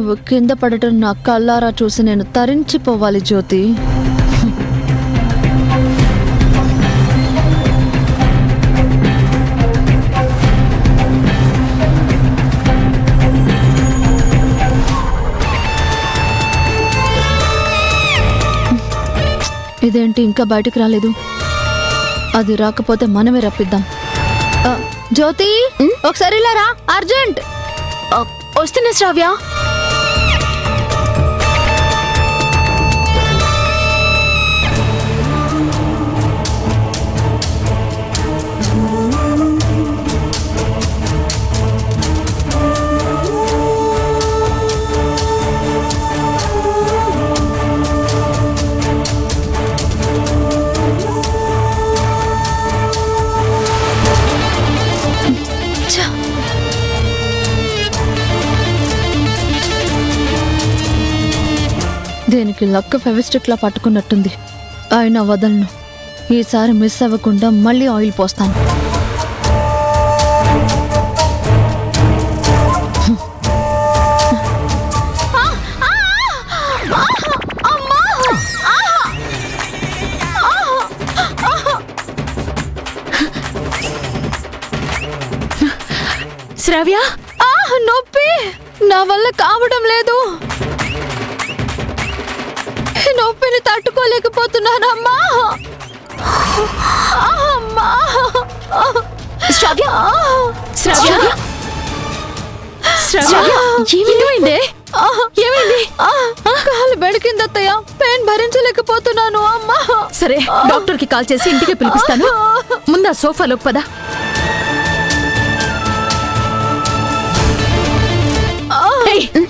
నువ్వు కింద పడటం నా కళ్ళారా చూసి నేను తరించిపోవాలి జ్యోతి. ఇదేంటి ఇంకా బయటకు రాలేదు? అది రాకపోతే మనమే రప్పిద్దాం. జ్యోతి, ఒకసారి ఇలా రా, అర్జెంట్. వస్తున్నా శ్రావ్య. దీనికి లక్క ఫెవిస్టిక్ లా పట్టుకున్నట్టుంది. అయినా వదలను. ఈసారి మిస్ అవ్వకుండా మళ్ళీ ఆయిల్ పోస్తాను. శ్రావ్య, నొప్పి నా వల్ల కావడం లేదు. నొప్పిని తట్టుకోలేకపోతున్నానమ్మా. శ్రావ్య, శ్రావ్య, శ్రావ్య, ఏమైంది? ఏమైంది? కాలు బెడికిందత్తయ్య, పెయిన్ భరించలేకపోతున్నాను అమ్మా. సరే, డాక్టర్ కి కాల్ చేసి ఇంటికి పిలిపిస్తాను. ముందు ఆ సోఫాలోకి పద.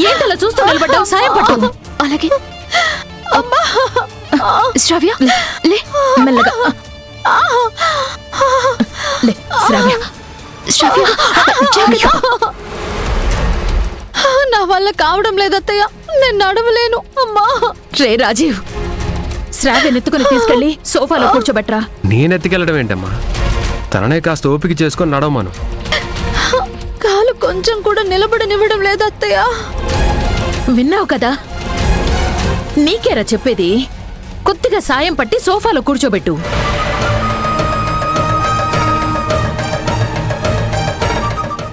ఏంటలా చూస్తూ నిలబడ్డావు? సాయం పట్టు. అలాగే. శ్రావ్య, లే, మెల్లగా లే. శ్రావ్య, శ్రావ్య, నా వల్ల కావడం లేదత్తయ్య, నేను నడవలేను అమ్మా. రే రాజీవ్, శ్రావ్య నెత్తుకుని తీసుకెళ్ళి సోఫాలో కూర్చోబెట్రా. నేనెత్తుకెళ్ళడం ఏంటమ్మా? తననే కాస్త ఓపిక చేసుకొని నడవమను. కాలు కొంచెం కూడా నిలబడనివ్వడం లేదత్తయ్య. విన్నావు కదా, నీకేరా చెప్పేది. కొద్దిగా సాయం పట్టి సోఫాలో కూర్చోబెట్టు.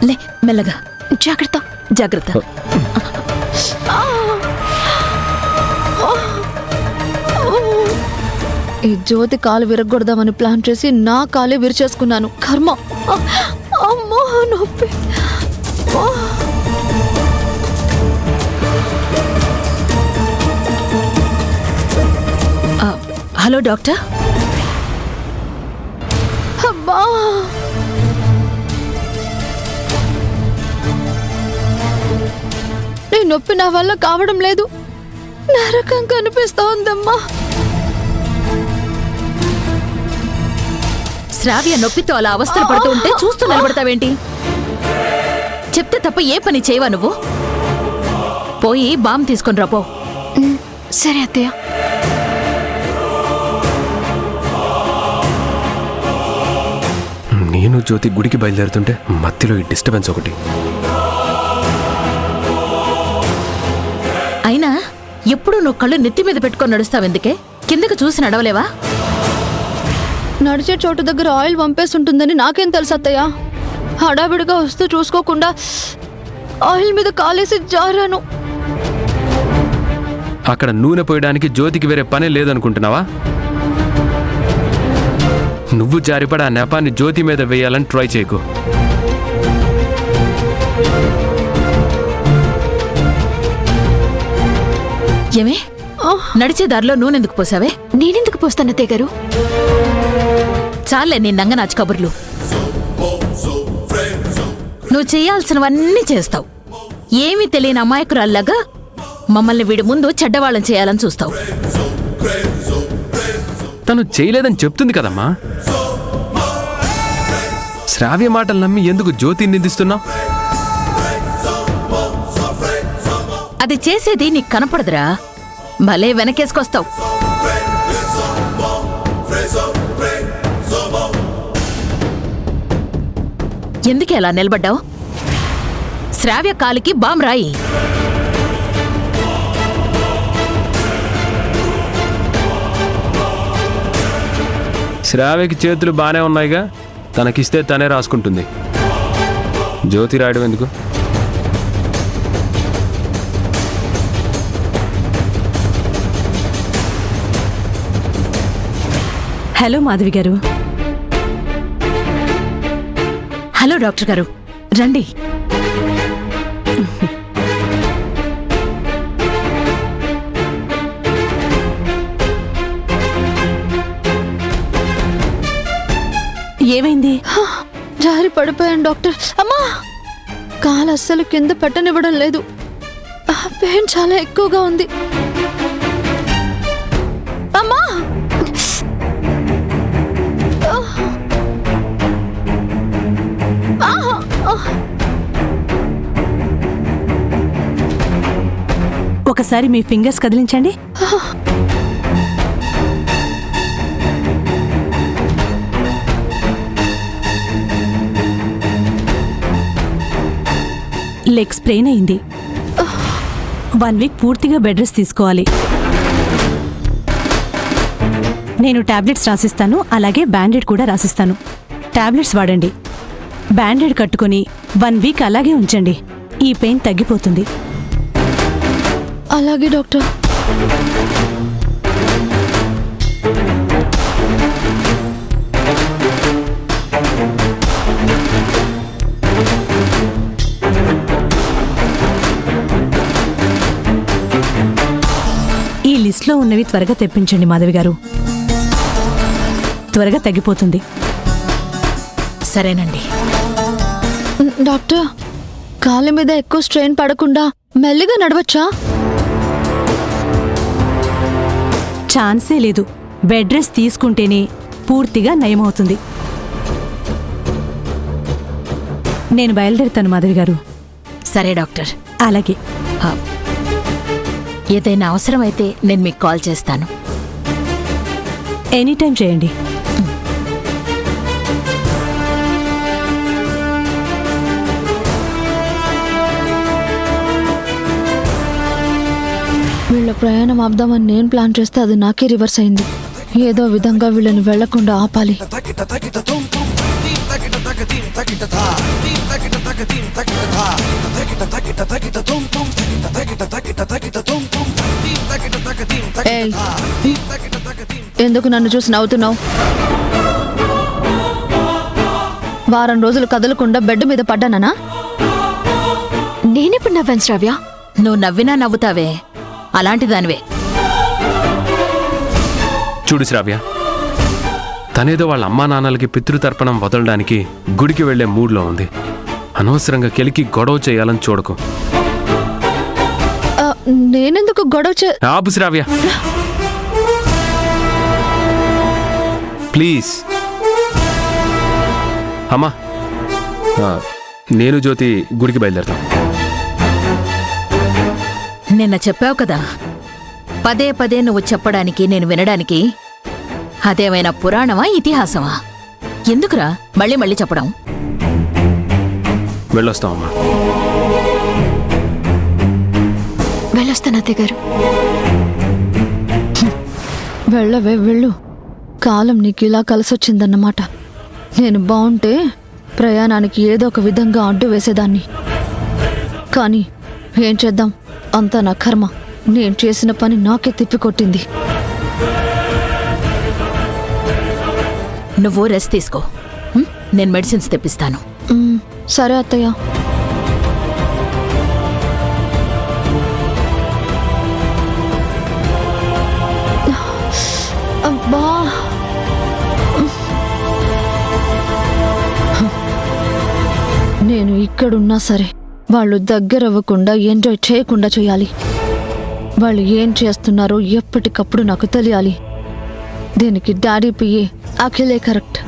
లే, మెల్లగా. జాగ్రత్త, జాగ్రత్త. ఈ జ్యోతి కాలు విరగొడదామని ప్లాన్ చేసి నా కాలే విరిచేసుకున్నాను. కర్మ. అమ్మో, నొప్పి. Hello doctor. అమ్మా, నీ నొప్పి నా వల్ల కావడం లేదు. నరకం కనిపిస్తోందమ్మా. శ్రావ్య నొప్పితో అలా అవస్థలు పడుతూ ఉంటే చూస్తూ నిలబడతావేంటి? చెప్తే తప్ప ఏ పని చేయవా నువ్వు? పోయి బామ్ తీసుకొని రాపో. సరే అత్తయ్య. నేను జ్యోతి గుడికి బయలుదేరుతుంటే మధ్యలో ఈ డిస్టర్బెన్స్ ఒకటి. అయినా ఎప్పుడు నువ్వు కళ్ళు నెత్తి మీద పెట్టుకొని నడుస్తావెందుకే? కిందకు చూసి నడవలేవా? నడిచే చోటు దగ్గర ఆయిల్ వంపేస్తుంటుందని నాకేం తెలుసు అత్తయ్య. హడావిడిగా వస్తూ చూసుకోకుండా ఆయిల్ మీద కాలేసి జారాను. అక్కడ నూనె పోయడానికి జ్యోతికి వేరే పనే లేదనుకుంటున్నావా? నువ్వు జారిపడ ఆ నెపాన్ని జ్యోతి మీద వేయాలని ట్రై చేయకు. ఏమే, నడిచే దారిలో నూనెందుకు పోసావే? నేనెందుకు పోస్తాను అత్తయ్య గారు? చాలే నీ నంగనాచి కబుర్లు. నువ్వు చేయాల్సినవన్నీ చేస్తావు. ఏమీ తెలియని అమాయకురాల్లాగా మమ్మల్ని వీడి ముందు చెడ్డవాళ్ళం చేయాలని చూస్తావు. తను చేయలేదని చెప్తుంది కదమ్మా. శ్రావ్య మాటలు నమ్మి ఎందుకు జ్యోతిని నిందిస్తున్నావు? అది చేసేది నీకు కనపడదురా. భలే వెనకేసుకొస్తావు. ఎందుకే అలా నిలబడ్డావు? శ్రావ్య కాలికి బాంబ్ రాయి. శ్రావ్యకి చేతులు బాగానే ఉన్నాయిగా, తనకిస్తే తనే రాసుకుంటుంది. జ్యోతి రాయడం ఎందుకు? హలో మాధవి గారు. హలో డాక్టర్ గారు, రండి. ఏమైంది? జారి పడిపోయాను డాక్టర్. అమ్మా, కాలు అస్సలు కింద పెట్టనివ్వడం లేదు. పెయిన్ చాలా ఎక్కువగా ఉంది. అమ్మా, ఒకసారి మీ ఫింగర్స్ కదిలించండి. లెగ్ స్ప్రెయిన్ అయింది. 1 వీక్ పూర్తిగా బెడ్ రెస్ట్ తీసుకోవాలి. నేను టాబ్లెట్స్ రాసిస్తాను, అలాగే బ్యాండేడ్ కూడా రాసిస్తాను. టాబ్లెట్స్ వాడండి, బ్యాండేడ్ కట్టుకొని 1 వీక్ అలాగే ఉంచండి. ఈ పెయిన్ తగ్గిపోతుంది. అలాగే డాక్టర్. ఈ లిస్ట్లో ఉన్నవి త్వరగా తెప్పించండి మాధవి గారు, త్వరగా తగ్గిపోతుంది. సరేనండి. డాక్టర్, కాళ్ళ మీద ఎక్కువ స్ట్రెయిన్ పడకుండా మెల్లిగా నడవచ్చా? ఛాన్సే లేదు. బెడ్ రెస్ట్ తీసుకుంటేనే పూర్తిగా నయమవుతుంది. నేను బయలుదేరుతాను మాధవి గారు. సరే డాక్టర్. అలాగే. ఆ, ఏదైనా అవసరమైతే నేను మీకు కాల్ చేస్తాను. ఎనీ టైం చేయండి. వీళ్ళ ప్రయాణం ఆపుదామని నేను ప్లాన్ చేస్తే అది నాకే రివర్స్ అయింది. ఏదో విధంగా వీళ్ళని వెళ్లకుండా ఆపాలి. ఏయ్, ఎందుకు నన్ను చూసి నవ్వుతున్నావు? వారం రోజులు కదలకుండా బెడ్ మీద పడ్డానా? నేనెప్పుడు నవ్వాను శ్రావ్య? నువ్వు నవ్వినా నవ్వుతావే, అలాంటి దానివే. చూడు శ్రావ్య, తనేదో వాళ్ళ అమ్మా నాన్నలకి పితృతర్పణం వదలడానికి గుడికి వెళ్లే మూడ్లో ఉంది. అనవసరంగా కెలికి గొడవ చేయాలని చూడకు. నేనెందుకు గొడవ ఆపు శ్రావ్య, ప్లీజ్. అమ్మా, నేను జ్యోతి గుడికి బయలుదేరుతాం. నిన్న చెప్పావు కదా, పదే పదే నువ్వు చెప్పడానికి నేను వినడానికి. అదేమైనా పురాణమా, ఇతిహాసమా? ఎందుకురా మళ్ళీ మళ్ళీ చెప్పడం? వెళ్ళొస్తామమ్మా. వెళ్ళొస్తాను అత్తయ్య గారు. వెళ్ళవే వెళ్ళు. కాలం నీకు ఇలా కలిసొచ్చిందన్నమాట. నేను బాగుంటే ప్రయాణానికి ఏదో ఒక విధంగా అడ్డు వేసేదాన్ని. కానీ ఏం చేద్దాం, అంతా నా కర్మ. నేను చేసిన పని నాకే తిప్పికొట్టింది. నువ్వు రెస్ట్ తీసుకో, నేను మెడిసిన్స్ తెప్పిస్తాను. సరే అత్తయ్య. అబ్బా, నేను ఇక్కడున్నా సరే వాళ్ళు దగ్గరవ్వకుండా ఎంజాయ్ చేయకుండా చేయాలి. వాళ్ళు ఏం చేస్తున్నారో ఎప్పటికప్పుడు నాకు తెలియాలి. దీనికి డాడీ పిఏ అఖిలే కరెక్ట్.